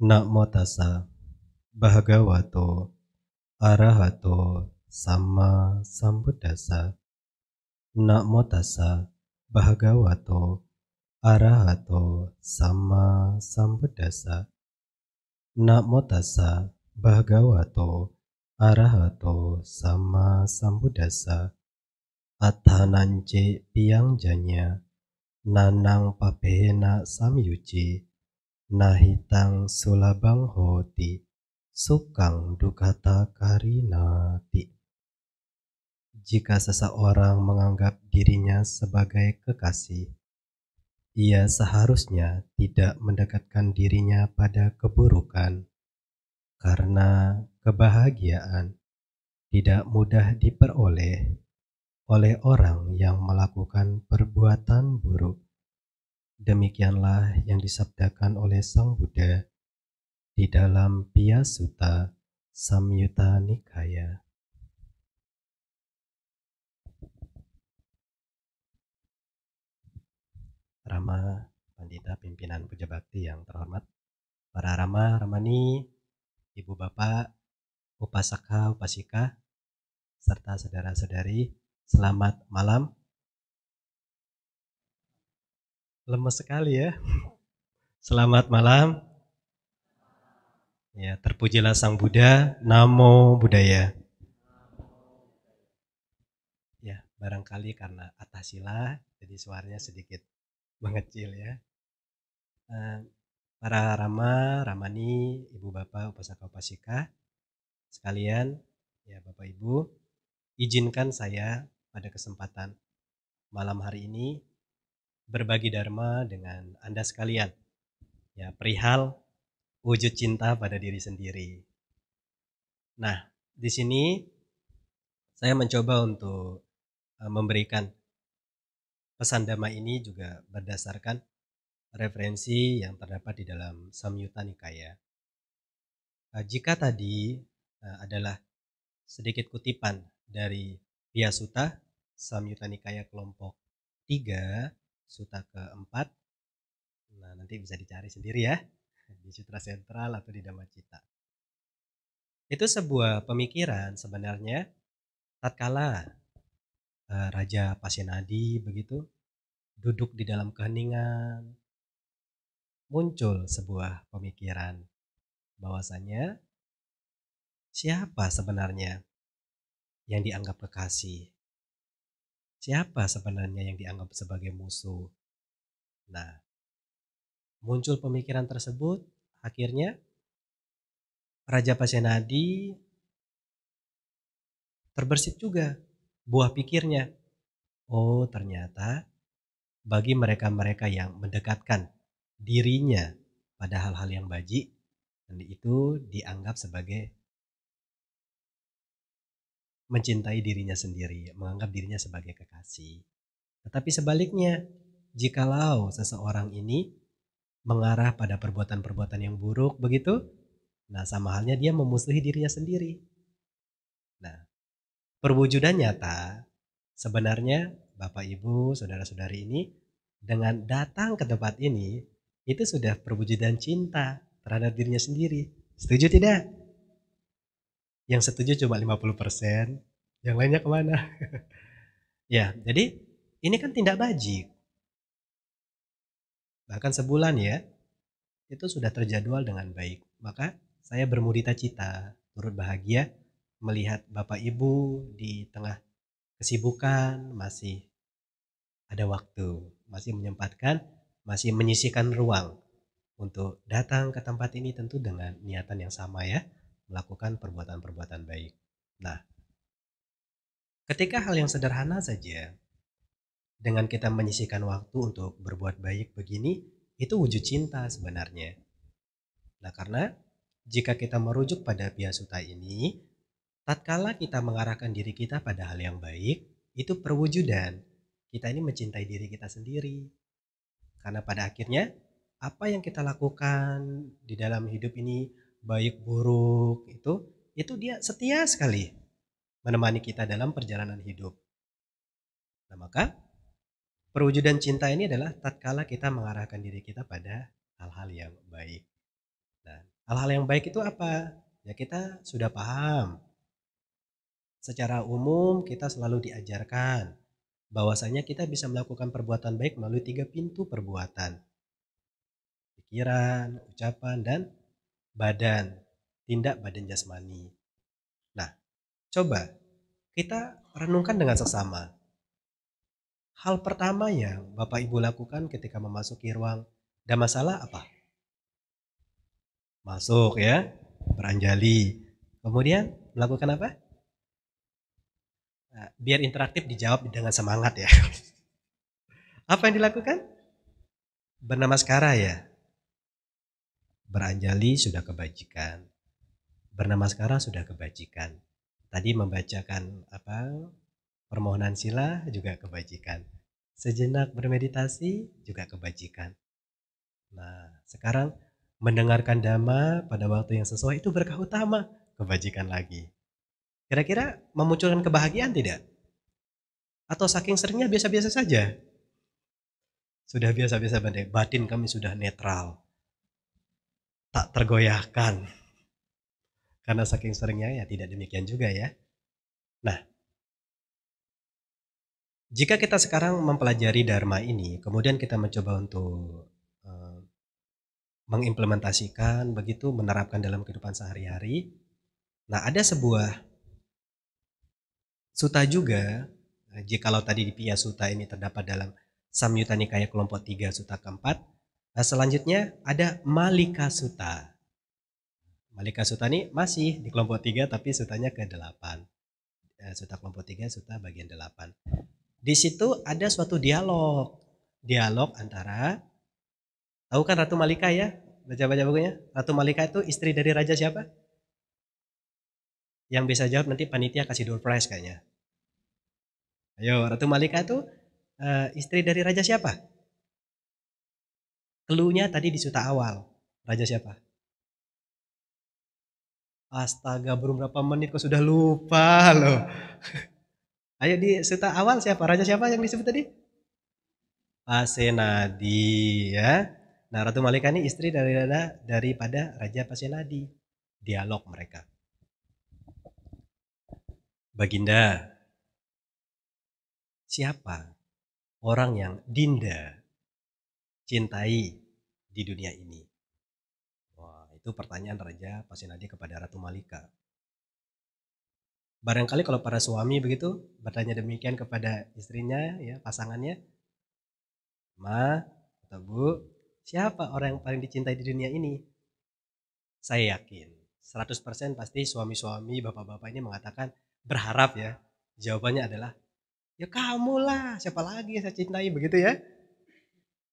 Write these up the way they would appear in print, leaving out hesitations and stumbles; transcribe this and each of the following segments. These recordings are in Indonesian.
Namo tassa bhagavato arahato samma sambuddhassa. Namo tassa bhagavato arahato samma sambuddhassa. Namo tassa bhagavato arahato samma sambuddhassa. Athanance piyangjanya nanang papena samyuci nahitang sulabang hoti sukang dukata karinati. Jika seseorang menganggap dirinya sebagai kekasih, ia seharusnya tidak mendekatkan dirinya pada keburukan, karena kebahagiaan tidak mudah diperoleh oleh orang yang melakukan perbuatan buruk. Demikianlah yang disabdakan oleh Sang Buddha di dalam Piyasutta Samyutta Nikaya. Rama, Pandita, pimpinan Puja Bakti yang terhormat, para Rama, Ramani, Ibu Bapak, Upasaka, Upasika, serta saudara-saudari, selamat malam. Lemes sekali ya. Selamat malam. Ya, terpujilah Sang Buddha, Namo Buddhaya. Ya, barangkali karena atasila, jadi suaranya sedikit mengecil ya. Para Rama, Ramani, Ibu Bapak, Upasaka, Upasika, sekalian, ya Bapak Ibu, izinkan saya pada kesempatan malam hari ini berbagi dharma dengan Anda sekalian. Ya, perihal wujud cinta pada diri sendiri. Nah, di sini saya mencoba untuk memberikan pesan dhamma ini juga berdasarkan referensi yang terdapat di dalam Samyutta Nikaya. Jika tadi adalah sedikit kutipan dari Piyasutta Samyutta Nikaya kelompok 3, sutta keempat. Nah, nanti bisa dicari sendiri ya di Sutra Sentral atau di Dhammacita. Itu sebuah pemikiran sebenarnya tatkala Raja Pasenadi begitu duduk di dalam keheningan, muncul sebuah pemikiran bahwasanya siapa sebenarnya yang dianggap kekasih? Siapa sebenarnya yang dianggap sebagai musuh? Nah, muncul pemikiran tersebut, akhirnya Raja Pasenadi terbersit juga buah pikirnya. Oh, ternyata bagi mereka-mereka yang mendekatkan dirinya pada hal-hal yang baik, itu dianggap sebagai mencintai dirinya sendiri, menganggap dirinya sebagai kekasih. Tetapi sebaliknya, jikalau seseorang ini mengarah pada perbuatan-perbuatan yang buruk begitu, nah sama halnya dia memusuhi dirinya sendiri. Nah, perwujudan nyata sebenarnya Bapak Ibu, saudara-saudari ini dengan datang ke tempat ini itu sudah perwujudan cinta terhadap dirinya sendiri. Setuju tidak? Yang setuju cuma 50%, yang lainnya kemana? Ya, jadi ini kan tindak bajik. Bahkan sebulan ya, itu sudah terjadwal dengan baik. Maka saya bermudita cita, turut bahagia melihat Bapak Ibu di tengah kesibukan masih ada waktu, masih menyempatkan, masih menyisihkan ruang untuk datang ke tempat ini tentu dengan niatan yang sama ya, melakukan perbuatan-perbuatan baik. Nah, ketika hal yang sederhana saja, dengan kita menyisihkan waktu untuk berbuat baik begini, itu wujud cinta sebenarnya. Nah, karena jika kita merujuk pada Piyasutta ini, tatkala kita mengarahkan diri kita pada hal yang baik, itu perwujudan kita ini mencintai diri kita sendiri. Karena pada akhirnya, apa yang kita lakukan di dalam hidup ini, baik buruk, itu dia setia sekali menemani kita dalam perjalanan hidup. Nah, maka perwujudan cinta ini adalah tatkala kita mengarahkan diri kita pada hal-hal yang baik. Nah, Hal-hal yang baik itu apa? Ya kita sudah paham. Secara umum kita selalu diajarkan bahwasanya kita bisa melakukan perbuatan baik melalui 3 pintu perbuatan. Pikiran, ucapan, dan badan. Tindak badan jasmani. Nah, coba kita renungkan dengan sesama. Hal pertama yang Bapak Ibu lakukan ketika memasuki ruang Dhammasala apa? Masuk ya, beranjali. Kemudian melakukan apa? Nah, biar interaktif dijawab dengan semangat ya. Apa yang dilakukan? Bernamaskara ya. Beranjali sudah kebajikan. Bernamaskara sudah kebajikan. Tadi membacakan apa? Permohonan sila juga kebajikan. Sejenak bermeditasi juga kebajikan. Nah, sekarang mendengarkan dhamma pada waktu yang sesuai itu berkah utama, kebajikan lagi. Kira-kira memunculkan kebahagiaan tidak? Atau saking seringnya biasa-biasa saja? Sudah biasa-biasa batin kami sudah netral, tak tergoyahkan. Karena saking seringnya ya tidak demikian juga ya. Nah, jika kita sekarang mempelajari dharma ini, kemudian kita mencoba untuk mengimplementasikan begitu, menerapkan dalam kehidupan sehari-hari. Nah, ada sebuah suta juga, jikalau tadi di Piya Sutta ini terdapat dalam Samyutta Nikaya kelompok 3 suta keempat. Nah, selanjutnya ada Malika Sutta. Malika Sutta ini masih di kelompok 3 tapi sutanya ke-8. Sutta kelompok 3, sutta bagian 8. Di situ ada suatu dialog. Dialog antara, tahu kan Ratu Malika ya? Baca-baca bukunya. Ratu Malika itu istri dari raja siapa? Yang bisa jawab nanti panitia kasih door prize kayaknya. Ayo, Ratu Malika itu istri dari raja siapa? Cluenya tadi di suta awal. Raja siapa? Astaga, belum berapa menit kok sudah lupa loh. Ayo di suta awal siapa? Raja siapa yang disebut tadi? Pasenadi ya. Nah, Ratu Malika ini istri daripada Raja Pasenadi. Dialog mereka. Baginda, siapa orang yang Dinda cintai di dunia ini? Wah, itu pertanyaan Raja Pasenadi kepada Ratu Malika. Barangkali kalau para suami begitu bertanya demikian kepada istrinya, ya pasangannya, Ma atau Bu, siapa orang yang paling dicintai di dunia ini? Saya yakin 100% pasti suami-suami, bapak-bapak ini mengatakan, berharap ya, jawabannya adalah, ya kamu lah, siapa lagi yang saya cintai, begitu ya.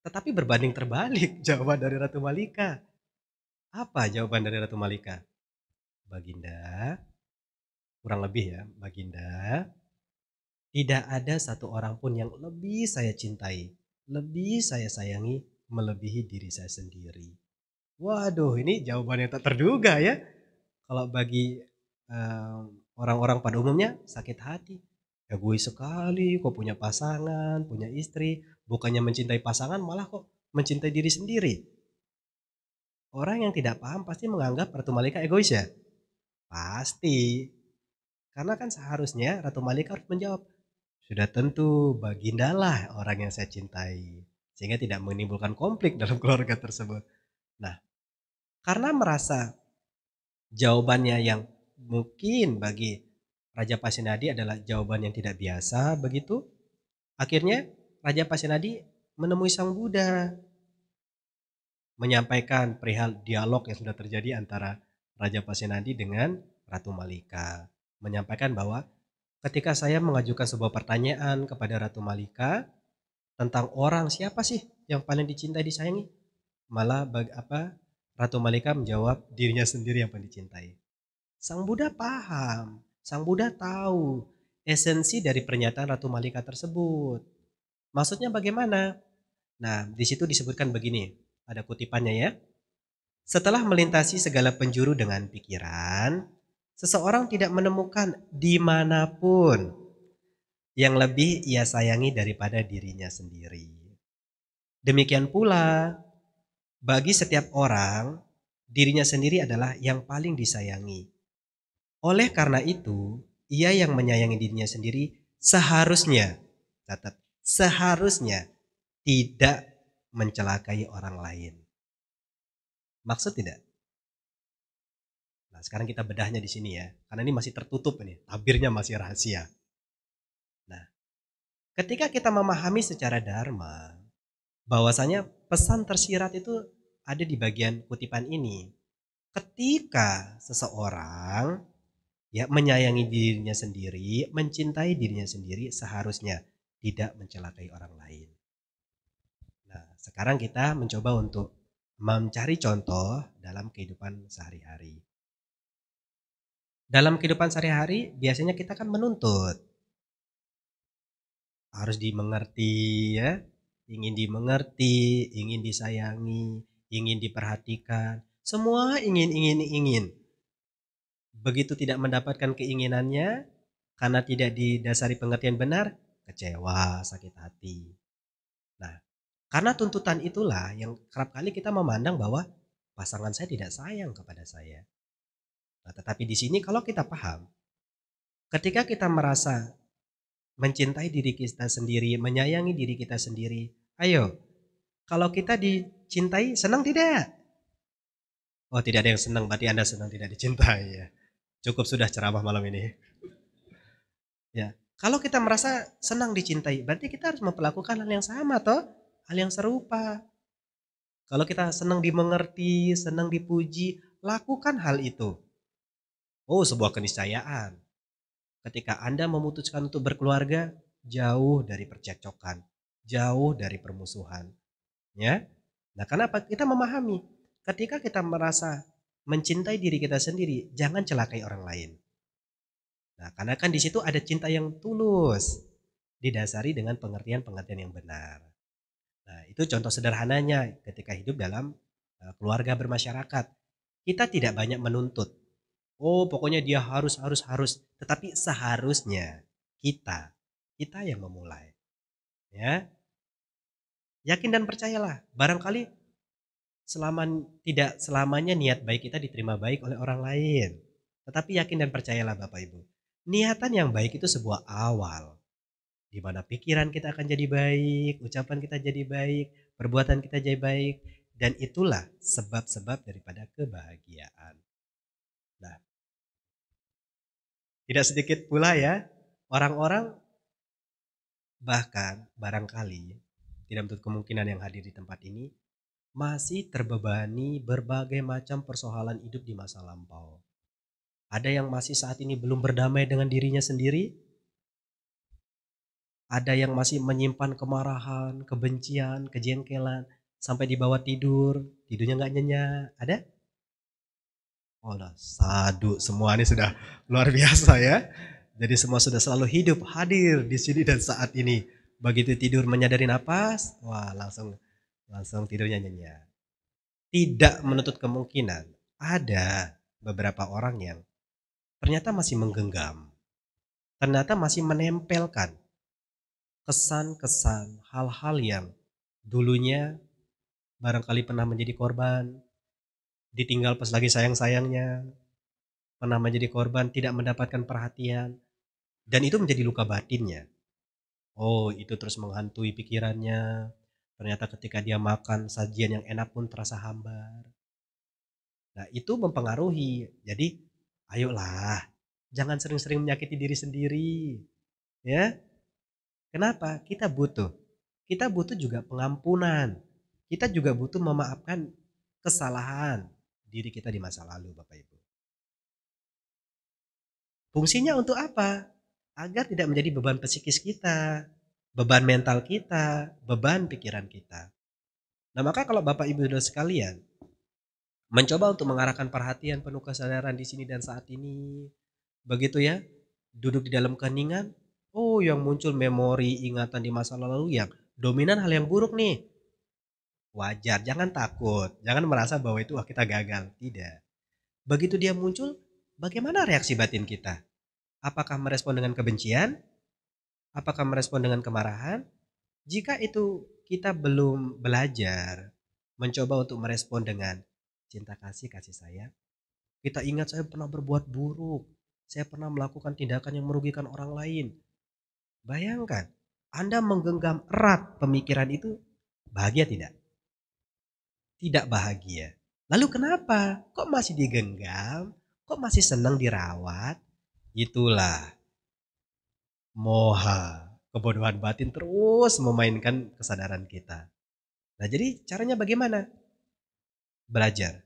Tetapi berbanding terbalik jawaban dari Ratu Malika. Apa jawaban dari Ratu Malika? Baginda, kurang lebih ya, Baginda, tidak ada satu orang pun yang lebih saya cintai, lebih saya sayangi, melebihi diri saya sendiri. Waduh, ini jawaban yang tak terduga ya. Kalau bagi orang-orang pada umumnya sakit hati. Egois sekali, kok punya pasangan, punya istri, bukannya mencintai pasangan malah kok mencintai diri sendiri. Orang yang tidak paham pasti menganggap Ratu Malika egois ya? Pasti. Karena kan seharusnya Ratu Malika harus menjawab, sudah tentu Baginda lah orang yang saya cintai. Sehingga tidak menimbulkan konflik dalam keluarga tersebut. Nah, karena merasa jawabannya yang mungkin bagi Raja Pasenadi adalah jawaban yang tidak biasa begitu, akhirnya Raja Pasenadi menemui Sang Buddha, menyampaikan perihal dialog yang sudah terjadi antara Raja Pasenadi dengan Ratu Malika. Menyampaikan bahwa ketika saya mengajukan sebuah pertanyaan kepada Ratu Malika tentang orang siapa sih yang paling dicintai disayangi, malah Ratu Malika menjawab dirinya sendiri yang paling dicintai. Sang Buddha paham, Sang Buddha tahu esensi dari pernyataan Ratu Malika tersebut. Maksudnya bagaimana? Nah, di situ disebutkan begini, ada kutipannya ya. Setelah melintasi segala penjuru dengan pikiran, seseorang tidak menemukan dimanapun yang lebih ia sayangi daripada dirinya sendiri. Demikian pula, bagi setiap orang, dirinya sendiri adalah yang paling disayangi. Oleh karena itu, ia yang menyayangi dirinya sendiri seharusnya, catat, seharusnya tidak mencelakai orang lain. Maksud tidak? Nah, sekarang kita bedahnya di sini ya, karena ini masih tertutup ini, tabirnya masih rahasia. Nah, ketika kita memahami secara dharma, bahwasanya pesan tersirat itu ada di bagian kutipan ini. Ketika seseorang ya menyayangi dirinya sendiri, mencintai dirinya sendiri, seharusnya tidak mencelakai orang lain. Nah, sekarang kita mencoba untuk mencari contoh dalam kehidupan sehari-hari. Dalam kehidupan sehari-hari biasanya kita kan menuntut, harus dimengerti ya, ingin dimengerti, ingin disayangi, ingin diperhatikan, semua ingin. Begitu tidak mendapatkan keinginannya, karena tidak didasari pengertian benar, kecewa, sakit hati. Nah, karena tuntutan itulah yang kerap kali kita memandang bahwa pasangan saya tidak sayang kepada saya. Nah, tetapi di sini kalau kita paham, ketika kita merasa mencintai diri kita sendiri, menyayangi diri kita sendiri, ayo, kalau kita dicintai, senang tidak? Oh, tidak ada yang senang, berarti Anda senang tidak dicintai ya. Cukup sudah ceramah malam ini. Ya, kalau kita merasa senang dicintai, berarti kita harus memperlakukan hal yang sama toh, hal yang serupa. Kalau kita senang dimengerti, senang dipuji, lakukan hal itu. Oh, sebuah keniscayaan. Ketika Anda memutuskan untuk berkeluarga, jauh dari percekcokan, jauh dari permusuhan. Ya. Nah, kenapa? Kita memahami, ketika kita merasa mencintai diri kita sendiri, jangan celakai orang lain. Nah, karena kan di situ ada cinta yang tulus, didasari dengan pengertian-pengertian yang benar. Nah, itu contoh sederhananya ketika hidup dalam keluarga bermasyarakat. Kita tidak banyak menuntut. Oh, pokoknya dia harus. Tetapi seharusnya kita yang memulai. Ya, yakin dan percayalah. Barangkali tidak selamanya niat baik kita diterima baik oleh orang lain. Tetapi yakin dan percayalah Bapak Ibu. Niatan yang baik itu sebuah awal. Di mana pikiran kita akan jadi baik, ucapan kita jadi baik, perbuatan kita jadi baik. Dan itulah sebab-sebab daripada kebahagiaan. Nah, tidak sedikit pula ya, orang-orang bahkan barangkali, tidak menutup kemungkinan yang hadir di tempat ini, masih terbebani berbagai macam persoalan hidup di masa lampau. Ada yang masih saat ini belum berdamai dengan dirinya sendiri. Ada yang masih menyimpan kemarahan, kebencian, kejengkelan. Sampai dibawa tidur, tidurnya gak nyenyak. Ada? Oh lah, sadu. Semua ini sudah luar biasa ya. Jadi semua sudah selalu hidup, hadir di sini dan saat ini. Begitu tidur menyadari napas, wah langsung tidurnya nyenyak. Tidak menutup kemungkinan ada beberapa orang yang ternyata masih menggenggam, ternyata masih menempelkan kesan-kesan hal-hal yang dulunya barangkali pernah menjadi korban, ditinggal pas lagi sayang-sayangnya, pernah menjadi korban tidak mendapatkan perhatian, dan itu menjadi luka batinnya. Oh, itu terus menghantui pikirannya. Ternyata ketika dia makan sajian yang enak pun terasa hambar. Nah, itu mempengaruhi. Jadi, ayolah, jangan sering-sering menyakiti diri sendiri. Ya, kenapa? Kita butuh juga pengampunan. Kita juga butuh memaafkan kesalahan diri kita di masa lalu, Bapak Ibu. Fungsinya untuk apa? Agar tidak menjadi beban psikis kita, beban mental kita, beban pikiran kita. Nah, maka kalau Bapak Ibu Saudara sekalian mencoba untuk mengarahkan perhatian penuh kesadaran di sini dan saat ini, begitu ya, duduk di dalam keheningan, oh yang muncul memori ingatan di masa lalu yang dominan hal yang buruk nih. Wajar, jangan takut, jangan merasa bahwa itu wah kita gagal, tidak. Begitu dia muncul, bagaimana reaksi batin kita? Apakah merespon dengan kebencian? Apakah merespon dengan kemarahan? Jika itu kita belum belajar mencoba untuk merespon dengan cinta kasih, kasih sayang. Kita ingat saya pernah berbuat buruk, saya pernah melakukan tindakan yang merugikan orang lain. Bayangkan, Anda menggenggam erat pemikiran itu, bahagia tidak? Tidak bahagia. Lalu kenapa? Kok masih digenggam? Kok masih senang dirawat? Itulah moha, kebodohan batin terus memainkan kesadaran kita. Nah, jadi caranya bagaimana? Belajar.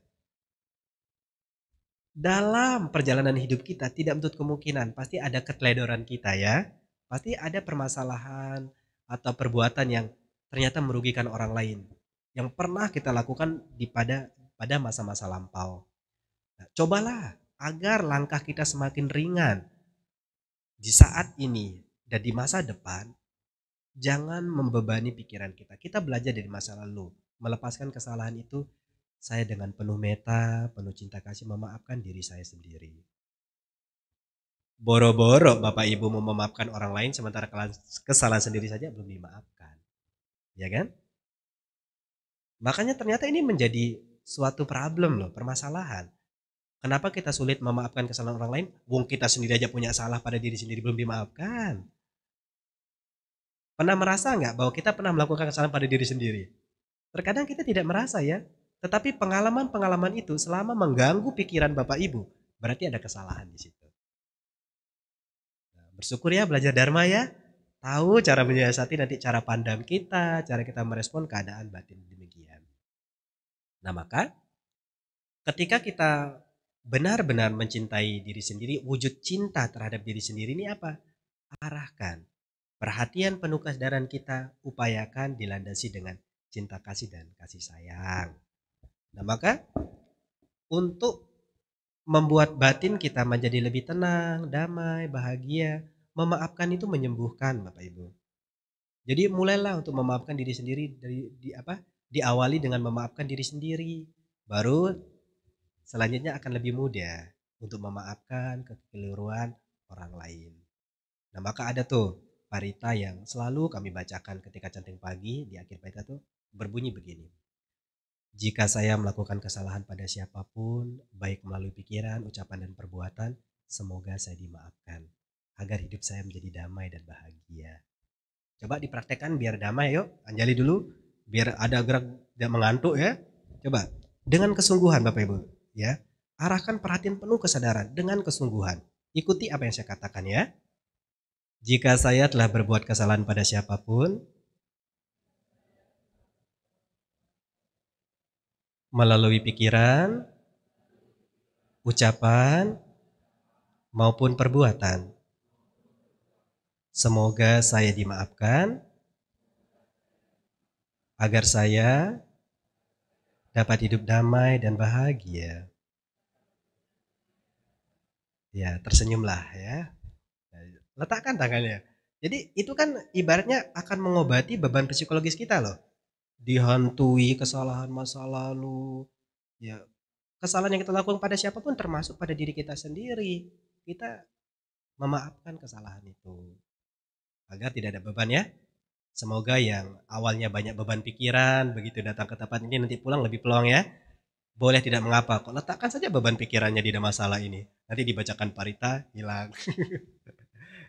Dalam perjalanan hidup kita tidak menutup kemungkinan pasti ada keteledoran kita ya. Pasti ada permasalahan atau perbuatan yang ternyata merugikan orang lain yang pernah kita lakukan pada masa-masa lampau. Nah, cobalah agar langkah kita semakin ringan di saat ini dan di masa depan. Jangan membebani pikiran kita. Kita belajar dari masa lalu, melepaskan kesalahan itu. Saya dengan penuh meta, penuh cinta kasih memaafkan diri saya sendiri. Boro-boro Bapak Ibu mau memaafkan orang lain sementara kesalahan sendiri saja belum dimaafkan. Ya kan? Makanya ternyata ini menjadi suatu problem loh, permasalahan. Kenapa kita sulit memaafkan kesalahan orang lain? Wong kita sendiri aja punya salah pada diri sendiri belum dimaafkan. Pernah merasa nggak bahwa kita pernah melakukan kesalahan pada diri sendiri? Terkadang kita tidak merasa ya. Tetapi pengalaman-pengalaman itu selama mengganggu pikiran Bapak Ibu, berarti ada kesalahan di situ. Nah, bersyukur ya belajar Dharma ya. Tahu cara menyiasati nanti cara pandang kita, cara kita merespon keadaan batin demikian. Nah maka ketika kita benar-benar mencintai diri sendiri, wujud cinta terhadap diri sendiri ini apa? Arahkan. Perhatian penuh kesadaran kita upayakan dilandasi dengan cinta kasih dan kasih sayang. Nah maka untuk membuat batin kita menjadi lebih tenang, damai, bahagia, memaafkan itu menyembuhkan Bapak Ibu. Jadi mulailah untuk memaafkan diri sendiri diawali dengan memaafkan diri sendiri. Baru selanjutnya akan lebih mudah untuk memaafkan kekeliruan orang lain. Nah maka ada tuh parita yang selalu kami bacakan ketika canting pagi di akhir parita tuh berbunyi begini. Jika saya melakukan kesalahan pada siapapun, baik melalui pikiran, ucapan, dan perbuatan, semoga saya dimaafkan, agar hidup saya menjadi damai dan bahagia. Coba dipraktekkan biar damai yuk, Anjali dulu, biar ada gerak tidak mengantuk ya. Coba, dengan kesungguhan Bapak Ibu, ya, arahkan perhatian penuh kesadaran dengan kesungguhan. Ikuti apa yang saya katakan ya. Jika saya telah berbuat kesalahan pada siapapun, melalui pikiran, ucapan, maupun perbuatan. Semoga saya dimaafkan, agar saya dapat hidup damai dan bahagia. Ya, tersenyumlah ya. Letakkan tangannya. Jadi itu kan ibaratnya akan mengobati beban psikologis kita loh. Dihantui kesalahan masa lalu. Ya, kesalahan yang kita lakukan pada siapapun termasuk pada diri kita sendiri. Kita memaafkan kesalahan itu agar tidak ada beban ya. Semoga yang awalnya banyak beban pikiran begitu datang ke tempat ini nanti pulang lebih pelong ya. Boleh tidak mengapa kok, letakkan saja beban pikirannya di masalah ini. Nanti dibacakan parita hilang.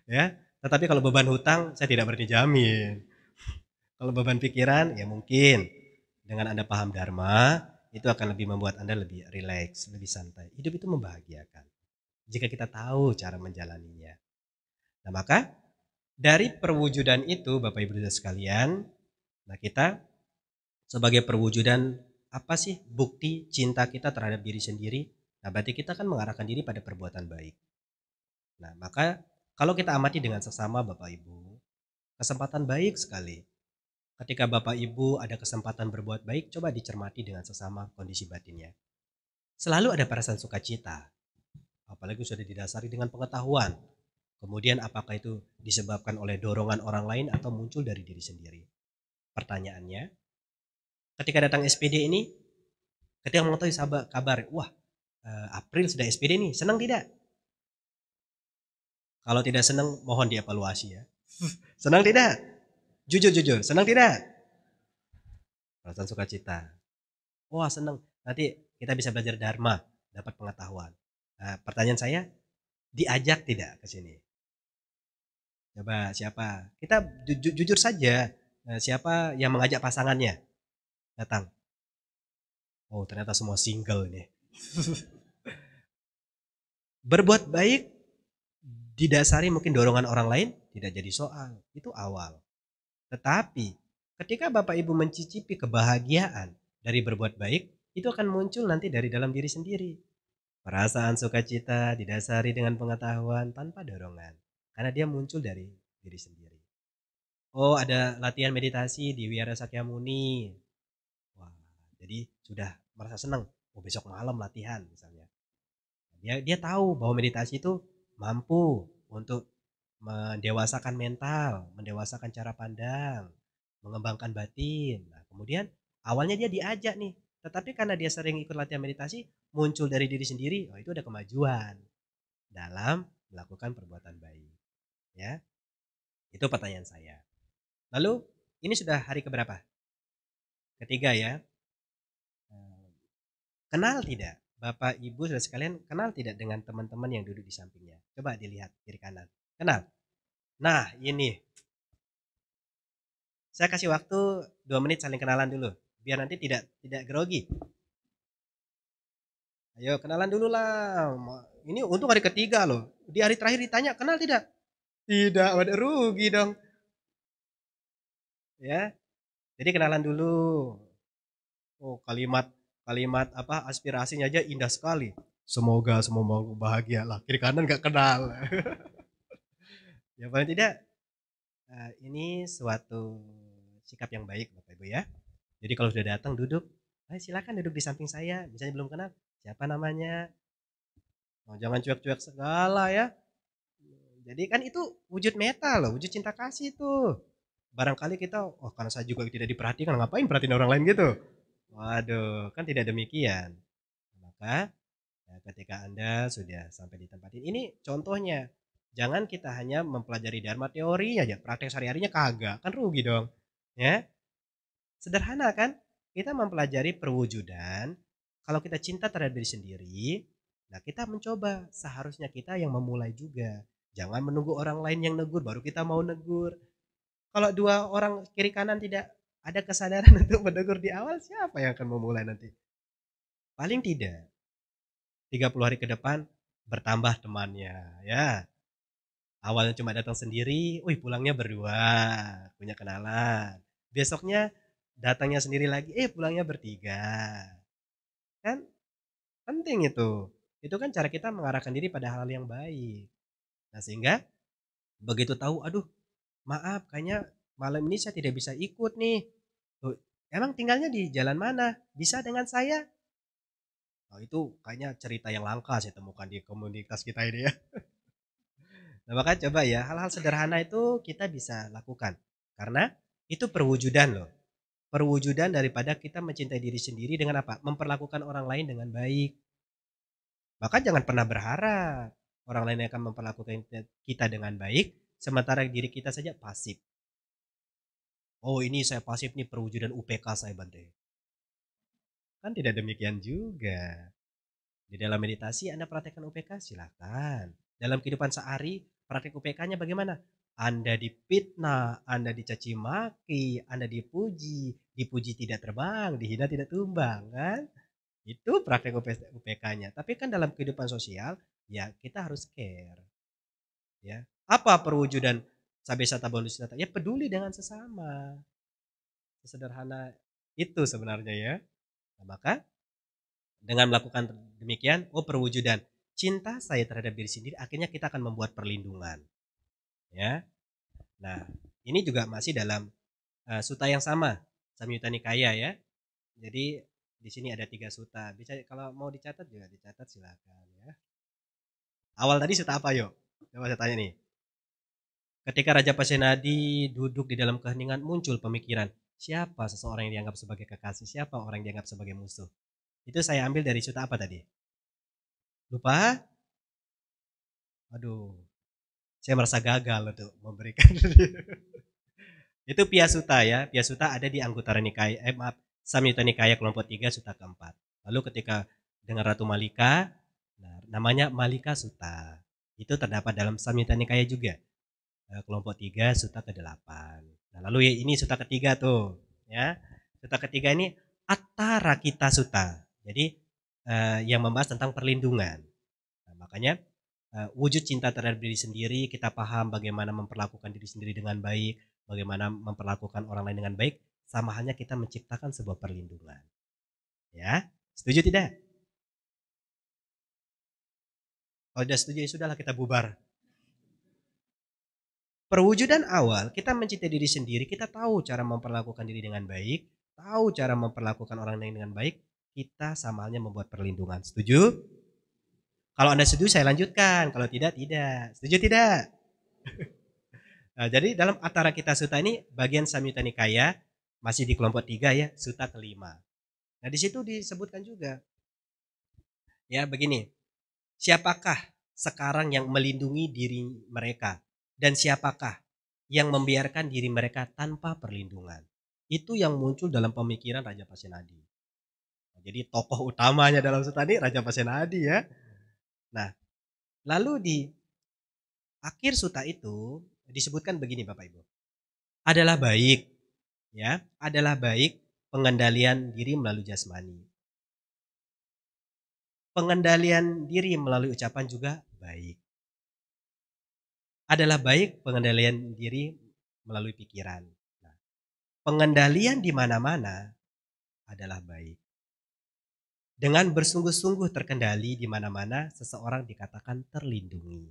Ya. Tetapi kalau beban hutang saya tidak berani jamin. Kalau beban pikiran ya mungkin dengan Anda paham Dharma itu akan lebih membuat Anda lebih rileks, lebih santai. Hidup itu membahagiakan jika kita tahu cara menjalaninya. Nah maka dari perwujudan itu Bapak Ibu sekalian, nah kita sebagai perwujudan apa sih bukti cinta kita terhadap diri sendiri? Nah berarti kita kan mengarahkan diri pada perbuatan baik. Nah maka kalau kita amati dengan sesama Bapak Ibu, kesempatan baik sekali. Ketika Bapak Ibu ada kesempatan berbuat baik, coba dicermati dengan sesama kondisi batinnya. Selalu ada perasaan sukacita, apalagi sudah didasari dengan pengetahuan. Kemudian apakah itu disebabkan oleh dorongan orang lain atau muncul dari diri sendiri? Pertanyaannya, ketika datang SPD ini, ketika mengetahui kabar, wah April sudah SPD nih, senang tidak? Kalau tidak senang, mohon dievaluasi ya. Senang tidak? Jujur, senang tidak? Perasaan sukacita. Wah senang. nanti kita bisa belajar dharma, dapat pengetahuan. Nah, pertanyaan saya, diajak tidak ke sini? Coba siapa? Kita jujur saja, siapa yang mengajak pasangannya datang? Oh, ternyata semua single ini. Berbuat baik didasari mungkin dorongan orang lain tidak jadi soal, itu awal. Tetapi ketika Bapak Ibu mencicipi kebahagiaan dari berbuat baik, itu akan muncul nanti dari dalam diri sendiri. Perasaan sukacita didasari dengan pengetahuan tanpa dorongan. Karena dia muncul dari diri sendiri. Oh, ada latihan meditasi di Wihara Sakyamuni. Wah, jadi sudah merasa senang. Oh, besok malam latihan misalnya. Dia tahu bahwa meditasi itu mampu untuk mendewasakan mental, mendewasakan cara pandang, mengembangkan batin. Nah, kemudian awalnya dia diajak nih, tetapi karena dia sering ikut latihan meditasi, muncul dari diri sendiri, oh itu ada kemajuan dalam melakukan perbuatan baik. Ya, itu pertanyaan saya. Lalu ini sudah hari keberapa? Ketiga ya. Kenal tidak? Bapak Ibu sudah sekalian kenal tidak dengan teman-teman yang duduk di sampingnya? Coba dilihat kiri kanan. Kenal? Nah ini, saya kasih waktu 2 menit saling kenalan dulu. Biar nanti tidak grogi. Ayo kenalan dulu lah. Ini untung hari ketiga loh. Di hari terakhir ditanya kenal tidak? Tidak, ada rugi dong. Ya, jadi kenalan dulu. Oh, kalimat apa aspirasinya aja indah sekali. Semoga semua bahagia lah. Kiri kanan gak kenal. Ya paling tidak ini suatu sikap yang baik Bapak Ibu ya. Jadi kalau sudah datang duduk, silakan duduk di samping saya. Misalnya belum kenal, siapa namanya? Oh, jangan cuek-cuek segala ya. Jadi kan itu wujud meta loh, wujud cinta kasih tuh. Barangkali kita, oh karena saya juga tidak diperhatikan, ngapain perhatiin orang lain gitu? Waduh, kan tidak demikian. Maka ya, ketika Anda sudah sampai di tempat ini contohnya. Jangan kita hanya mempelajari dharma teorinya aja, praktek sehari-harinya kagak, kan rugi dong. Ya, sederhana kan? Kita mempelajari perwujudan. Kalau kita cinta terhadap diri sendiri, nah kita mencoba. Seharusnya kita yang memulai juga. Jangan menunggu orang lain yang negur, baru kita mau negur. Kalau dua orang kiri kanan tidak ada kesadaran untuk menegur di awal, siapa yang akan memulai nanti? Paling tidak 30 hari ke depan bertambah temannya, ya. Awalnya cuma datang sendiri, wih pulangnya berdua, punya kenalan. Besoknya datangnya sendiri lagi, pulangnya bertiga. Kan penting itu. Itu kan cara kita mengarahkan diri pada hal yang baik. Nah sehingga begitu tahu, aduh maaf kayaknya malam ini saya tidak bisa ikut nih. Tuh, emang tinggalnya di jalan mana? Bisa dengan saya? Oh, itu kayaknya cerita yang langka saya temukan di komunitas kita ini ya. Nah, maka coba ya, hal-hal sederhana itu kita bisa lakukan. Karena itu perwujudan loh. Perwujudan daripada kita mencintai diri sendiri dengan apa? Memperlakukan orang lain dengan baik. Bahkan jangan pernah berharap orang lain akan memperlakukan kita dengan baik, sementara diri kita saja pasif. Oh ini saya pasif nih perwujudan UPK saya Bante. Kan tidak demikian juga. Di dalam meditasi Anda praktekkan UPK silakan. Dalam kehidupan sehari praktek UPK-nya bagaimana? Anda dipitnah, Anda dicaci maki, Anda dipuji tidak terbang, dihina tidak tumbang kan? Itu praktek UPK-nya. Tapi kan dalam kehidupan sosial ya kita harus care. Ya. Apa perwujudan sabesata bonusata? Ya peduli dengan sesama. Sesederhana itu sebenarnya ya. Nah, maka dengan melakukan demikian, perwujudan cinta saya terhadap diri sendiri, akhirnya kita akan membuat perlindungan. Ya. Nah, ini juga masih dalam suta yang sama, Samyutta Nikaya ya. Jadi di sini ada 3 suta. Bisa kalau mau dicatat juga dicatat silakan ya. Awal tadi suta apa yuk? Coba saya tanya nih. Ketika Raja Pasenadi duduk di dalam keheningan, muncul pemikiran, siapa seseorang yang dianggap sebagai kekasih, siapa orang yang dianggap sebagai musuh. Itu saya ambil dari suta apa tadi? Lupa? Aduh, saya merasa gagal untuk memberikan. Itu Piyasuta ya. Piyasuta ada di Anggutara Nikaya, maaf, Samyutta Nikaya kelompok 3 suta keempat. Lalu ketika dengan Ratu Malika, nah, namanya Malika Sutta. Itu terdapat dalam Samyutta Nikaya juga. Kelompok 3 Sutta ke-8. Nah, lalu ini Sutta ketiga tuh, ya. Sutta ketiga ini Attarakita Sutta. Jadi yang membahas tentang perlindungan. Nah, makanya wujud cinta terhadap diri sendiri, kita paham bagaimana memperlakukan diri sendiri dengan baik, bagaimana memperlakukan orang lain dengan baik, sama halnya kita menciptakan sebuah perlindungan. Ya, setuju tidak? Kalau tidak setuju ya sudahlah, kita bubar. Perwujudan awal, kita mencintai diri sendiri, kita tahu cara memperlakukan diri dengan baik, tahu cara memperlakukan orang lain dengan baik, kita sama halnya membuat perlindungan. Setuju? Kalau Anda setuju saya lanjutkan, kalau tidak, tidak. Setuju tidak? Nah, jadi dalam Attara Kita Sutta ini bagian Samyutta Nikaya, masih di kelompok 3 ya, Sutta kelima. Nah, di situ disebutkan juga, ya begini, siapakah sekarang yang melindungi diri mereka, dan siapakah yang membiarkan diri mereka tanpa perlindungan? Itu yang muncul dalam pemikiran Raja Pasenadi. Nah, jadi tokoh utamanya dalam sutta ini Raja Pasenadi ya. Nah, lalu di akhir sutta itu disebutkan begini Bapak Ibu. Adalah baik, ya, adalah baik pengendalian diri melalui jasmani. Pengendalian diri melalui ucapan juga baik. Adalah baik pengendalian diri melalui pikiran. Nah, pengendalian di mana-mana adalah baik. Dengan bersungguh-sungguh terkendali di mana-mana, seseorang dikatakan terlindungi.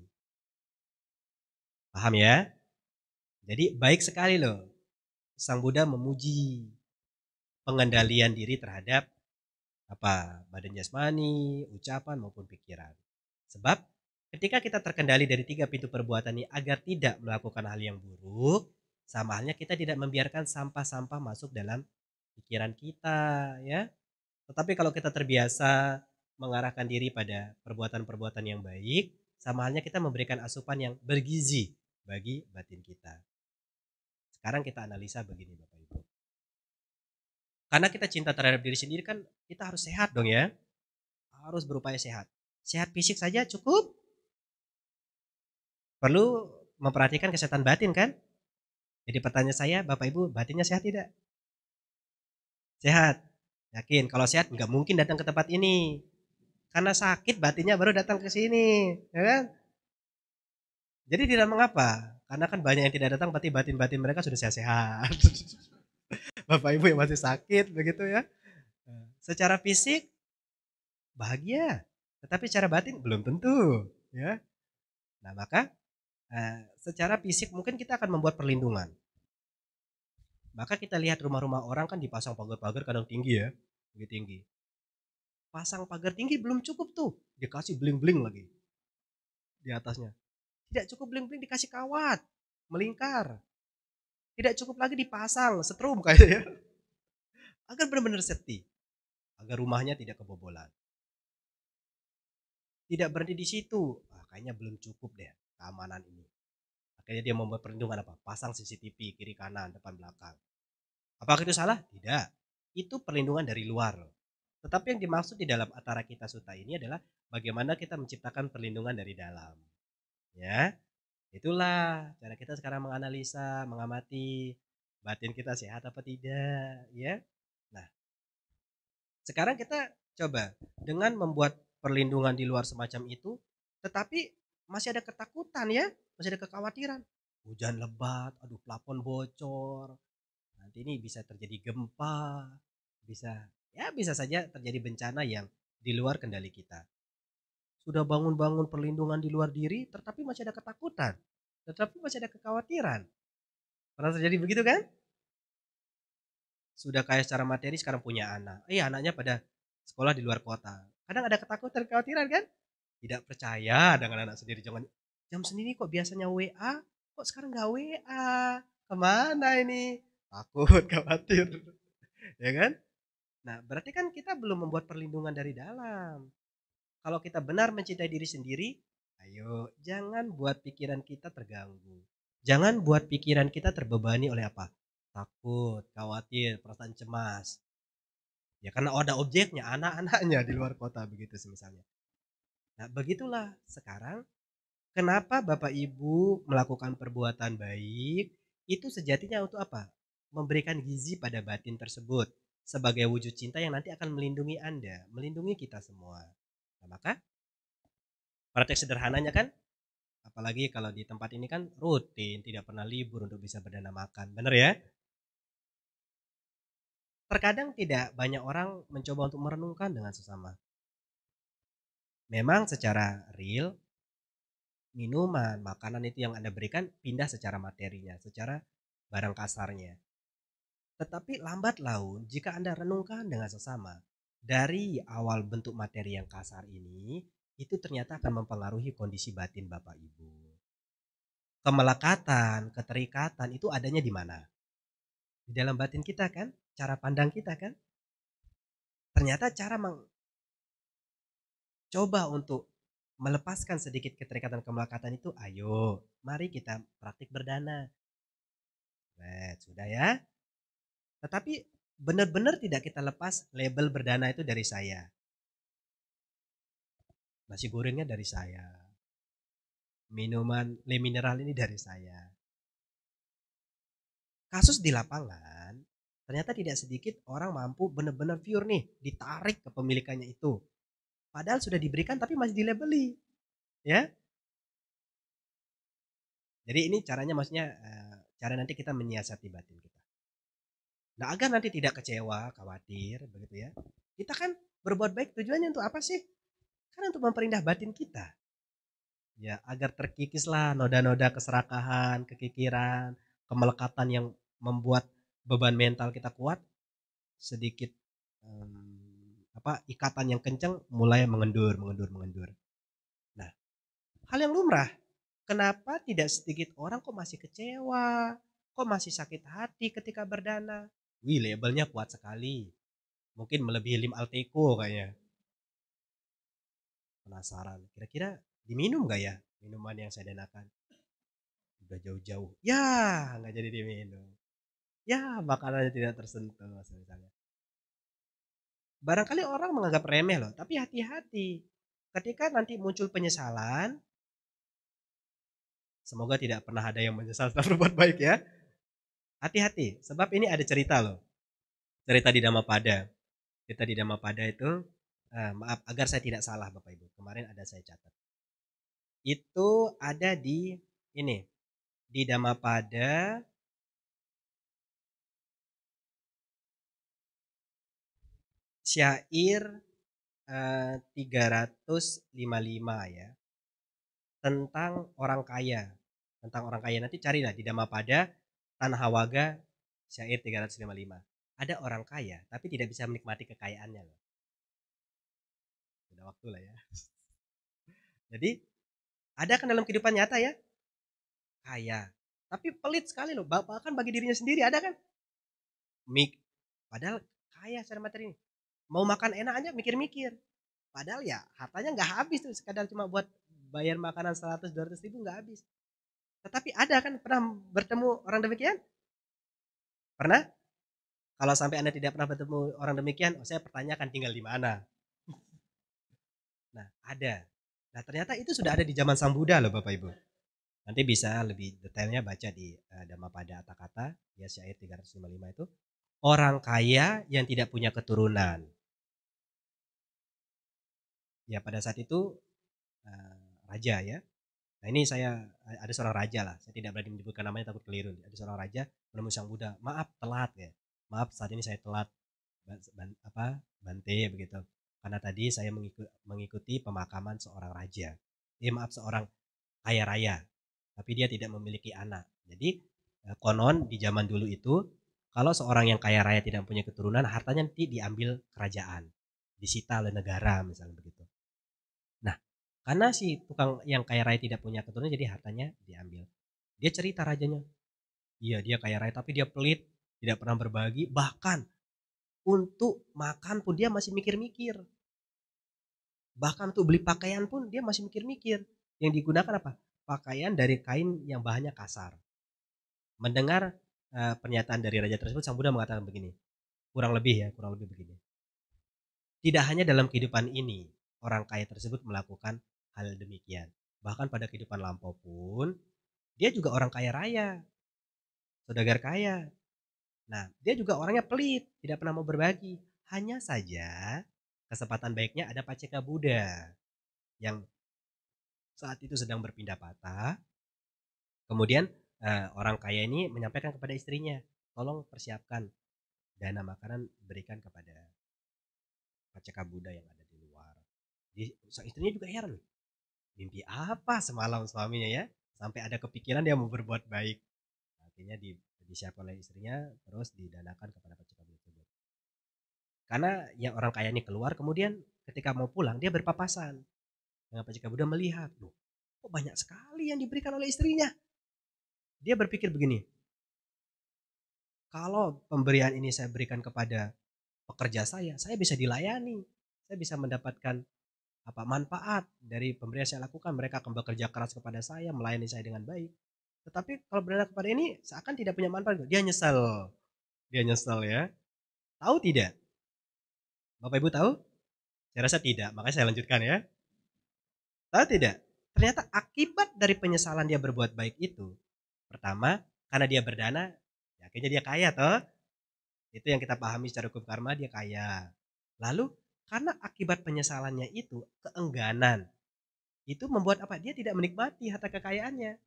Paham ya? Jadi baik sekali loh. Sang Buddha memuji pengendalian diri terhadap badan jasmani, ucapan maupun pikiran. Sebab ketika kita terkendali dari 3 pintu perbuatan ini agar tidak melakukan hal yang buruk, sama halnya kita tidak membiarkan sampah-sampah masuk dalam pikiran kita, ya. Tetapi kalau kita terbiasa mengarahkan diri pada perbuatan-perbuatan yang baik, sama halnya kita memberikan asupan yang bergizi bagi batin kita. Sekarang kita analisa begini Bapak Ibu. Karena kita cinta terhadap diri sendiri kan kita harus sehat dong ya. Harus berupaya sehat. Sehat fisik saja cukup. Perlu memperhatikan kesehatan batin kan? Jadi pertanyaan saya, Bapak Ibu, batinnya sehat tidak? Sehat. Yakin? Kalau sehat nggak mungkin datang ke tempat ini. Karena sakit batinnya baru datang ke sini, ya kan? Jadi tidak mengapa. Karena kan banyak yang tidak datang berarti batin-batin mereka sudah sehat-sehat. Bapak Ibu yang masih sakit begitu ya. Secara fisik bahagia, tetapi secara batin belum tentu, ya. Nah, maka secara fisik mungkin kita akan membuat perlindungan. Maka kita lihat rumah-rumah orang kan dipasang pagar-pagar kadang tinggi ya, tinggi tinggi. Pasang pagar tinggi belum cukup tuh, dikasih bling-bling lagi di atasnya. Tidak cukup bling-bling, dikasih kawat melingkar. Tidak cukup lagi dipasang setrum kayaknya ya. Agar benar-benar safety, agar rumahnya tidak kebobolan. Tidak berhenti di situ, kayaknya belum cukup deh keamanan ini. Akhirnya dia membuat perlindungan apa? Pasang CCTV kiri kanan depan belakang. Apakah itu salah? Tidak. Itu perlindungan dari luar. Tetapi yang dimaksud di dalam Attara Kita Sutta ini adalah bagaimana kita menciptakan perlindungan dari dalam. Ya, itulah cara kita sekarang menganalisa, mengamati batin kita sehat apa tidak, ya. Nah, sekarang kita coba dengan membuat perlindungan di luar semacam itu, tetapi masih ada ketakutan ya, masih ada kekhawatiran. Hujan lebat, aduh plafon bocor, nanti ini bisa terjadi gempa, bisa saja terjadi bencana yang di luar kendali kita. Sudah bangun-bangun perlindungan di luar diri, tetapi masih ada ketakutan, tetapi masih ada kekhawatiran. Pernah terjadi begitu kan? Sudah kaya secara materi sekarang punya anak. Anaknya pada sekolah di luar kota. Kadang ada ketakutan, kekhawatiran kan? Tidak percaya dengan anak sendiri. Jangan jam sendiri kok biasanya WA, kok sekarang nggak WA? Kemana ini? Takut, khawatir, ya kan? Nah, berarti kan kita belum membuat perlindungan dari dalam. Kalau kita benar mencintai diri sendiri, ayo jangan buat pikiran kita terganggu. Jangan buat pikiran kita terbebani oleh apa? Takut, khawatir, perasaan cemas. Ya karena ada objeknya, anak-anaknya di luar kota begitu semisalnya. Nah, begitulah sekarang kenapa Bapak Ibu melakukan perbuatan baik itu sejatinya untuk apa? Memberikan gizi pada batin tersebut sebagai wujud cinta yang nanti akan melindungi Anda, melindungi kita semua. Nah, maka praktek sederhananya kan, apalagi kalau di tempat ini kan rutin, tidak pernah libur untuk bisa berdana makan. Benar ya? Terkadang tidak banyak orang mencoba untuk merenungkan dengan sesama. Memang secara real, minuman, makanan itu yang Anda berikan pindah secara materinya, secara barang kasarnya. Tetapi lambat laun jika Anda renungkan dengan sesama, dari awal bentuk materi yang kasar ini, itu ternyata akan mempengaruhi kondisi batin Bapak Ibu. Kemelekatan, keterikatan itu adanya di mana? Di dalam batin kita kan, cara pandang kita kan. Ternyata cara mencoba untuk melepaskan sedikit keterikatan kemelekatan itu, ayo, mari kita praktik berdana. Nah, sudah ya. Tetapi benar-benar tidak kita lepas label berdana itu dari saya. Nasi gorengnya dari saya. Minuman le mineral ini dari saya. Kasus di lapangan, ternyata tidak sedikit orang mampu benar-benar pure nih, ditarik kepemilikannya itu. Padahal sudah diberikan tapi masih dilabeli. Ya. Jadi ini caranya maksudnya cara nanti kita menyiasati batin kita. Nah, agar nanti tidak kecewa, khawatir begitu ya. Kita kan berbuat baik tujuannya untuk apa sih? Kan untuk memperindah batin kita. Ya, agar terkikislah noda-noda keserakahan, kekikiran, kemelekatan yang membuat beban mental kita kuat, sedikit ikatan yang kencang mulai mengendur, mengendur, mengendur. Nah, hal yang lumrah. Kenapa tidak sedikit orang kok masih kecewa, kok masih sakit hati ketika berdana? Wih, labelnya kuat sekali. Mungkin melebihi lim alteko kayaknya. Penasaran, kira-kira diminum gak ya minuman yang saya danakan? Udah jauh-jauh, ya nggak jadi diminum. Ya makanannya tidak tersentuh misalnya. Barangkali orang menganggap remeh loh, tapi hati-hati. Ketika nanti muncul penyesalan, semoga tidak pernah ada yang menyesal setelah berbuat baik ya. Hati-hati, sebab ini ada cerita loh. Cerita di Dhammapada. Cerita di Dhammapada itu, maaf agar saya tidak salah Bapak Ibu. Kemarin ada saya catat. Itu ada di ini, di Dhammapada syair 355 ya. Tentang orang kaya. Tentang orang kaya nanti carilah di Dhammapada Tanah Hawaga syair 355. Ada orang kaya tapi tidak bisa menikmati kekayaannya loh. Sudah waktu lah ya. Jadi ada kan dalam kehidupan nyata ya, kaya tapi pelit sekali loh, bahkan bagi dirinya sendiri ada kan. Padahal kaya secara materi, mau makan enak aja mikir-mikir. Padahal ya hartanya nggak habis tuh, sekadar cuma buat bayar makanan 100-200 ribu nggak habis. Tetapi ada kan, pernah bertemu orang demikian? Pernah? Kalau sampai Anda tidak pernah bertemu orang demikian, saya pertanyakan tinggal di mana. Nah, ada. Nah, ternyata itu sudah ada di zaman Sang Buddha loh Bapak Ibu. Nanti bisa lebih detailnya baca di Dhammapada Atthakatha, ya syair 355 itu. Orang kaya yang tidak punya keturunan. Ya pada saat itu raja ya. Nah ini saya ada seorang raja lah. Saya tidak berani menyebutkan namanya takut keliru. Ada seorang raja menemui Sang Buddha. Maaf telat ya. Maaf saat ini saya telat Bante begitu. Karena tadi saya mengikuti pemakaman seorang raja. Maaf seorang kaya raya. Tapi dia tidak memiliki anak. Jadi konon di zaman dulu itu kalau seorang yang kaya raya tidak punya keturunan, hartanya nanti diambil kerajaan, disita oleh negara misalnya begitu. Nah, karena si tukang yang kaya raya tidak punya keturunan, jadi hartanya diambil. Dia cerita rajanya, iya dia kaya raya tapi dia pelit, tidak pernah berbagi, bahkan untuk makan pun dia masih mikir-mikir. Bahkan untuk beli pakaian pun dia masih mikir-mikir. Yang digunakan apa? Pakaian dari kain yang bahannya kasar. Mendengar pernyataan dari raja tersebut, Sang Buddha mengatakan begini, kurang lebih begini. Tidak hanya dalam kehidupan ini, orang kaya tersebut melakukan hal demikian. Bahkan pada kehidupan lampau pun, dia juga orang kaya raya, saudagar kaya. Nah, dia juga orangnya pelit, tidak pernah mau berbagi. Hanya saja, kesempatan baiknya ada Paceka Buddha yang saat itu sedang berpindah patah. Kemudian orang kaya ini menyampaikan kepada istrinya, tolong persiapkan dana makanan berikan kepada Paceka Buddha yang ada di luar. Jadi sang istrinya juga heran, mimpi apa semalam suaminya ya, sampai ada kepikiran dia mau berbuat baik. Akhirnya disiapkan oleh istrinya, terus didanakan kepada Paceka Buddha tersebut. Karena yang orang kaya ini keluar, kemudian ketika mau pulang dia berpapasan dengan Paceka Buddha, melihat, loh, kok banyak sekali yang diberikan oleh istrinya. Dia berpikir begini, kalau pemberian ini saya berikan kepada pekerja saya bisa dilayani, saya bisa mendapatkan manfaat dari pemberian saya lakukan. Mereka akan bekerja keras kepada saya, melayani saya dengan baik. Tetapi kalau berada kepada ini seakan tidak punya manfaat. Dia nyesel ya. Tahu tidak? Bapak Ibu tahu? Saya rasa tidak, makanya saya lanjutkan ya. Tahu tidak? Ternyata akibat dari penyesalan dia berbuat baik itu, pertama, karena dia berdana, ya akhirnya dia kaya toh. Itu yang kita pahami secara hukum karma, dia kaya. Lalu karena akibat penyesalannya itu, keengganan, itu membuat apa? Dia tidak menikmati harta kekayaannya.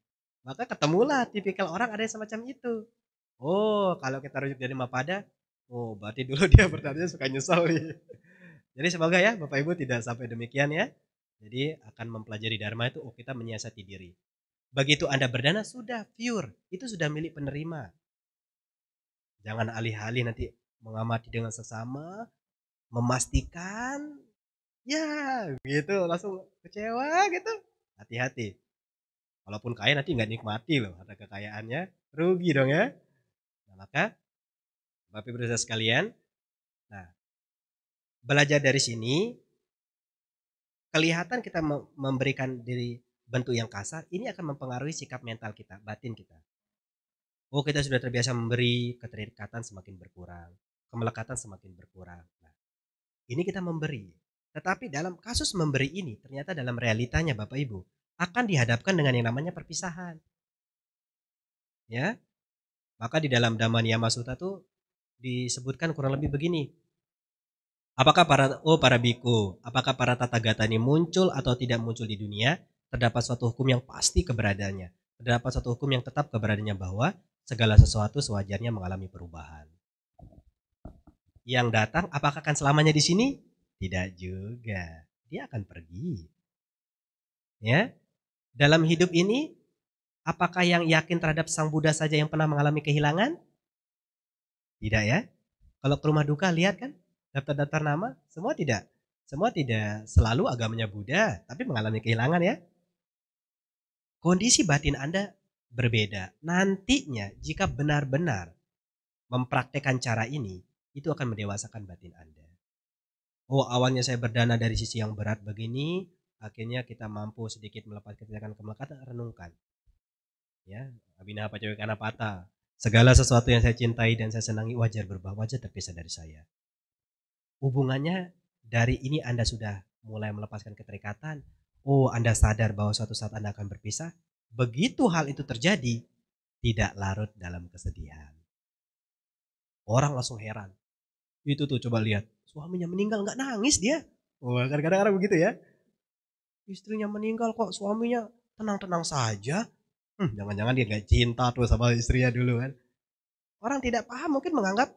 Maka ketemulah tipikal orang ada yang semacam itu. Oh, kalau kita rujuk dari Mapada, oh berarti dulu dia bertanya suka nyesel nih. Jadi semoga ya Bapak Ibu tidak sampai demikian ya. Jadi akan mempelajari Dharma itu, oh kita menyiasati diri. Begitu Anda berdana sudah pure, itu sudah milik penerima. Jangan alih-alih nanti mengamati dengan sesama, memastikan, ya gitu langsung kecewa gitu. Hati-hati. Walaupun kaya nanti nggak nikmati loh harta kekayaannya, rugi dong ya. Nah, maka Bapak Ibu saudara sekalian, nah belajar dari sini, kelihatan kita memberikan diri bentuk yang kasar, ini akan mempengaruhi sikap mental kita, batin kita. Oh kita sudah terbiasa memberi, keterikatan semakin berkurang, kemelekatan semakin berkurang. Nah, ini kita memberi. Tetapi dalam kasus memberi ini, ternyata dalam realitanya Bapak Ibu, akan dihadapkan dengan yang namanya perpisahan. Ya, maka di dalam Dhamma Niyama Sutta tuh disebutkan kurang lebih begini. Apakah para biku, apakah para tathagata ini muncul atau tidak muncul di dunia? Terdapat suatu hukum yang pasti keberadaannya. Terdapat suatu hukum yang tetap keberadaannya, bahwa segala sesuatu sewajarnya mengalami perubahan. Yang datang apakah akan selamanya di sini? Tidak juga. Dia akan pergi. Ya. Dalam hidup ini, apakah yang yakin terhadap Sang Buddha saja yang pernah mengalami kehilangan? Tidak ya. Kalau ke rumah duka lihat kan, daftar-daftar nama, semua tidak. Semua tidak selalu agamanya Buddha, tapi mengalami kehilangan ya. Kondisi batin Anda berbeda. Nantinya jika benar-benar mempraktekkan cara ini, itu akan mendewasakan batin Anda. Oh awalnya saya berdana dari sisi yang berat begini, akhirnya kita mampu sedikit melepas kemelekatan, renungkan. Ya, abhinaha paccayikana pata. Segala sesuatu yang saya cintai dan saya senangi wajar berubah, wajar terpisah dari saya. Hubungannya dari ini Anda sudah mulai melepaskan keterikatan. Oh, Anda sadar bahwa suatu saat Anda akan berpisah. Begitu hal itu terjadi, tidak larut dalam kesedihan. Orang langsung heran. Itu tuh coba lihat, suaminya meninggal nggak nangis dia. Wah, kadang-kadang orang begitu ya. Istrinya meninggal kok suaminya tenang-tenang saja. Jangan-jangan dia nggak cinta tuh sama istrinya dulu kan. Orang tidak paham mungkin menganggap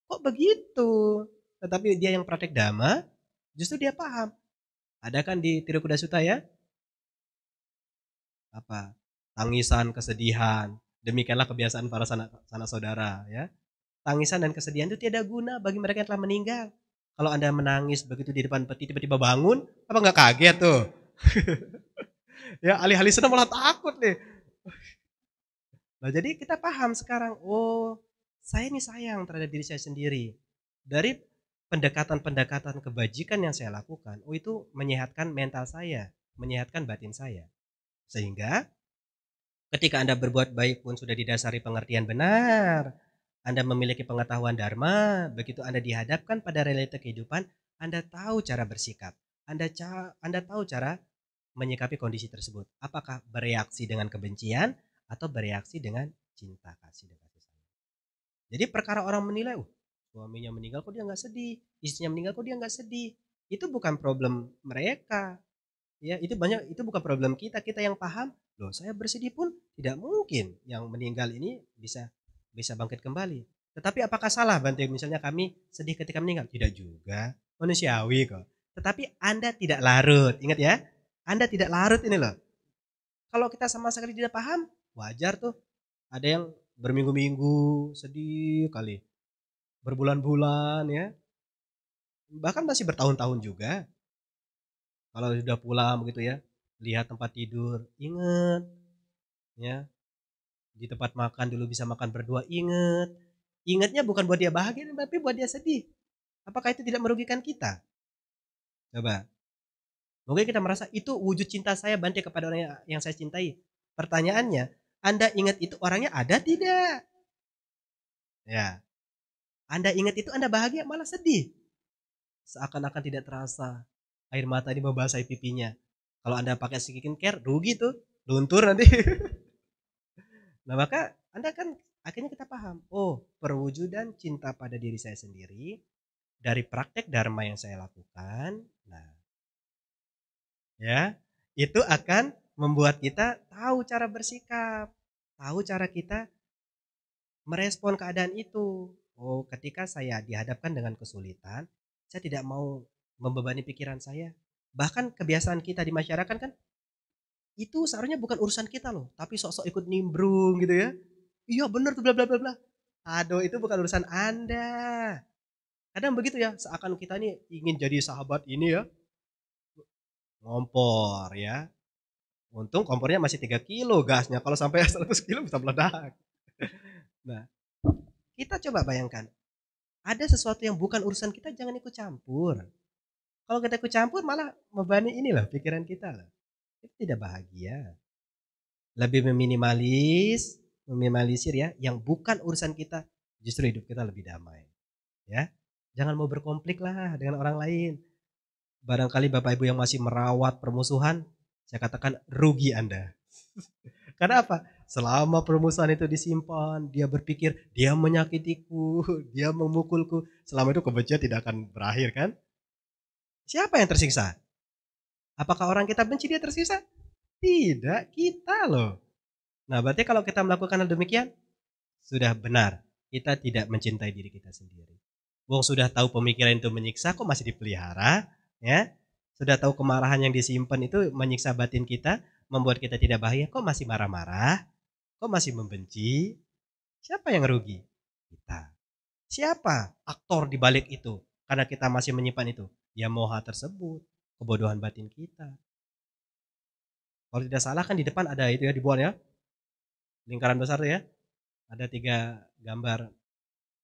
kok begitu. Tetapi dia yang praktek Dhamma, justru dia paham. Ada kan di Tirukuda Sutta ya? Tangisan, kesedihan. Demikianlah kebiasaan para sanak saudara ya. Tangisan dan kesedihan itu tiada guna bagi mereka yang telah meninggal. Kalau Anda menangis begitu di depan peti tiba-tiba bangun, apa nggak kaget tuh? Ya alih-alih senang malah takut nih. Nah jadi kita paham sekarang, oh saya ini sayang terhadap diri saya sendiri. Dari pendekatan-pendekatan kebajikan yang saya lakukan, oh itu menyehatkan mental saya, menyehatkan batin saya. Sehingga ketika Anda berbuat baik pun sudah didasari pengertian benar, Anda memiliki pengetahuan Dharma, begitu Anda dihadapkan pada realita kehidupan, Anda tahu cara bersikap, Anda tahu cara menyikapi kondisi tersebut. Apakah bereaksi dengan kebencian atau bereaksi dengan cinta kasih dan kasih sayang. Jadi perkara orang menilai, suaminya meninggal kok dia nggak sedih, istrinya meninggal kok dia nggak sedih. Itu bukan problem mereka, ya itu bukan problem kita. Kita yang paham, loh saya bersedih pun tidak mungkin yang meninggal ini bisa bisa bangkit kembali. Tetapi apakah salah Bante misalnya kami sedih ketika meninggal? Tidak juga, manusiawi kok. Tetapi Anda tidak larut, ingat ya, Anda tidak larut ini loh. Kalau kita sama sekali tidak paham, wajar tuh. Ada yang berminggu-minggu sedih kali, berbulan-bulan ya, bahkan masih bertahun-tahun juga. Kalau sudah pulang begitu ya, lihat tempat tidur, ingat ya, di tempat makan dulu bisa makan berdua, ingat. Ingatnya bukan buat dia bahagia, tapi buat dia sedih. Apakah itu tidak merugikan kita? Coba. Mungkin kita merasa itu wujud cinta saya Bante kepada orang yang saya cintai. Pertanyaannya, Anda ingat itu orangnya ada tidak? Ya, Anda ingat itu Anda bahagia malah sedih. Seakan-akan tidak terasa air mata ini membasahi pipinya. Kalau Anda pakai skincare rugi tuh, luntur nanti. Nah maka Anda kan akhirnya kita paham, oh perwujudan cinta pada diri saya sendiri dari praktek dharma yang saya lakukan. Nah ya, itu akan membuat kita tahu cara bersikap, tahu cara kita merespon keadaan itu. Oh, ketika saya dihadapkan dengan kesulitan, saya tidak mau membebani pikiran saya. Bahkan kebiasaan kita di masyarakat kan itu seharusnya bukan urusan kita loh, tapi sok-sok ikut nimbrung gitu ya. Iya bener tuh bla bla bla bla. Aduh, itu bukan urusan Anda. Kadang begitu ya, seakan kita ini ingin jadi sahabat ini ya, ngompor ya. Untung kompornya masih 3 kilo gasnya, kalau sampai 100 kilo bisa meledak. Nah, kita coba bayangkan, ada sesuatu yang bukan urusan kita jangan ikut campur. Kalau kita ikut campur malah membebani inilah pikiran kita lah. Itu tidak bahagia. Lebih meminimalisir ya, yang bukan urusan kita, justru hidup kita lebih damai. Ya, jangan mau berkonflik lah dengan orang lain. Barangkali Bapak Ibu yang masih merawat permusuhan, saya katakan rugi Anda. Karena apa? Selama permusuhan itu disimpan, dia berpikir dia menyakitiku, dia memukulku. Selama itu kebencian tidak akan berakhir kan? Siapa yang tersiksa? Apakah orang kita benci dia tersiksa? Tidak, kita loh. Nah, berarti kalau kita melakukan hal demikian, sudah benar. Kita tidak mencintai diri kita sendiri. Wong sudah tahu pemikiran itu menyiksa, kok masih dipelihara? Ya, sudah tahu kemarahan yang disimpan itu menyiksa batin kita, membuat kita tidak bahagia, kok masih marah-marah? Kok masih membenci? Siapa yang rugi? Kita. Siapa aktor di balik itu? Karena kita masih menyimpan itu. Ya moha tersebut, kebodohan batin kita. Kalau tidak salah kan di depan ada itu ya, di bawah ya, lingkaran besar tuh ya. Ada 3 gambar.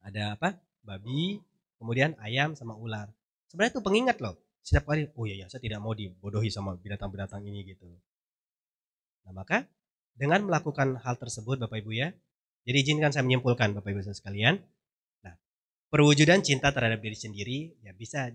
Ada apa? Babi, kemudian ayam sama ular. Sebenarnya itu pengingat loh. Setiap kali, oh iya ya, saya tidak mau dibodohi sama binatang-binatang ini gitu. Nah maka dengan melakukan hal tersebut Bapak Ibu ya, jadi izinkan saya menyimpulkan Bapak Ibu sekalian. Nah, perwujudan cinta terhadap diri sendiri ya bisa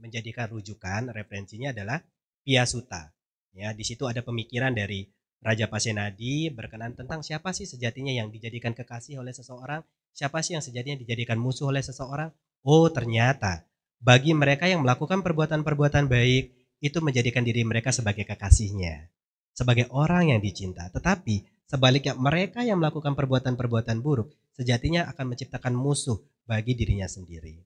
menjadikan rujukan, referensinya adalah Piyasuta. Ya, di situ ada pemikiran dari Raja Pasenadi berkenan tentang siapa sih sejatinya yang dijadikan kekasih oleh seseorang, siapa sih yang sejatinya dijadikan musuh oleh seseorang. Oh, ternyata bagi mereka yang melakukan perbuatan-perbuatan baik itu menjadikan diri mereka sebagai kekasihnya, sebagai orang yang dicinta. Tetapi sebaliknya mereka yang melakukan perbuatan-perbuatan buruk sejatinya akan menciptakan musuh bagi dirinya sendiri.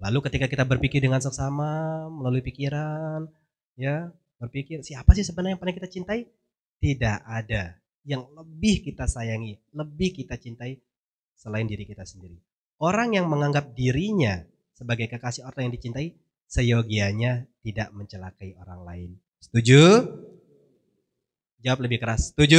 Lalu ketika kita berpikir dengan seksama melalui pikiran, ya, berpikir siapa sih sebenarnya yang paling kita cintai? Tidak ada yang lebih kita sayangi, lebih kita cintai selain diri kita sendiri. Orang yang menganggap dirinya sebagai kekasih orang yang dicintai, seyogianya tidak mencelakai orang lain. Setuju? Jawab lebih keras. Setuju?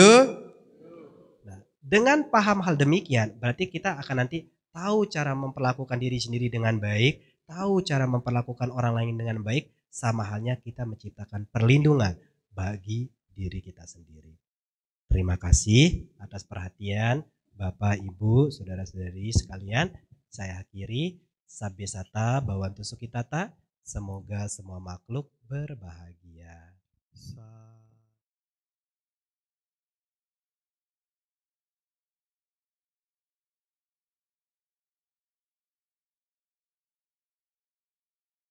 Nah, dengan paham hal demikian, berarti kita akan nanti tahu cara memperlakukan diri sendiri dengan baik, tahu cara memperlakukan orang lain dengan baik, sama halnya kita menciptakan perlindungan bagi diri kita sendiri. Terima kasih atas perhatian Bapak, Ibu, Saudara-saudari sekalian. Saya akhiri. Sabbe sata bawantu sukitata. Semoga semua makhluk berbahagia. Sa